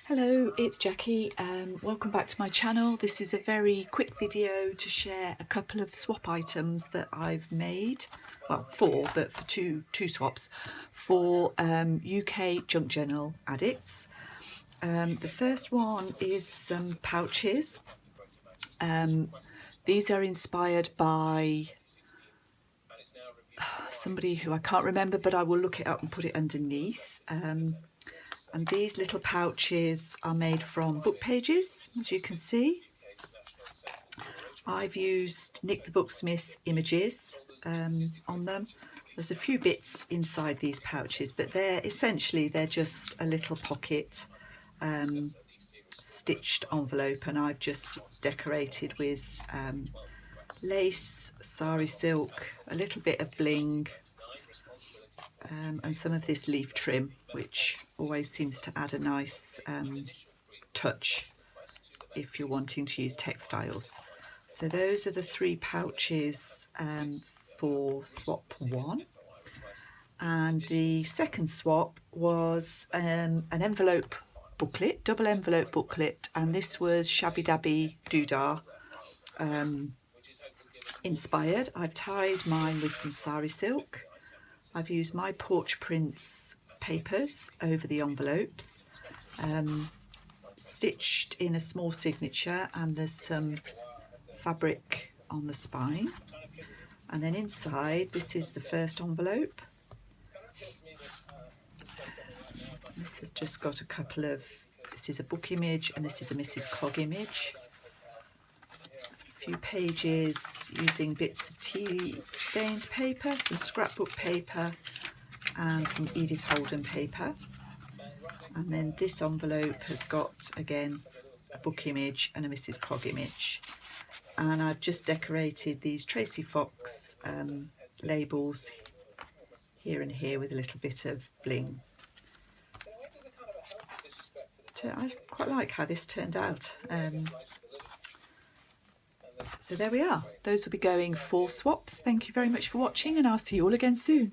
Hello, it's Jackie. Welcome back to my channel. This is a very quick video to share a couple of swap items that I've made. Well, four, but for two swaps for UK junk journal addicts. The first one is some pouches. These are inspired by somebody who I can't remember, but I will look it up and put it underneath. And these little pouches are made from book pages, as you can see. I've used Nick the Booksmith images on them. There's a few bits inside these pouches, but they're just a little pocket stitched envelope, and I've just decorated with lace, sari silk, a little bit of bling, and some of this leaf trim, which always seems to add a nice touch if you're wanting to use textiles. So those are the three pouches for swap one. And the second swap was an envelope booklet, double envelope booklet, and this was Shabby Dabby Doodah inspired. I've tied mine with some sari silk. I've used my Porch Prints papers over the envelopes, stitched in a small signature, and there's some fabric on the spine. And then inside, this is the first envelope. This has just got a couple of, this is a book image and this is a Mrs. Clog image. A few pages using bits of tea stained paper, some scrapbook paper and some Edith Holden paper. And then this envelope has got, again, a book image and a Mrs. Clog image. And I've just decorated these Tracy Fox labels here and here with a little bit of bling. I quite like how this turned out. So there we are. Those will be going for swaps. Thank you very much for watching, and I'll see you all again soon.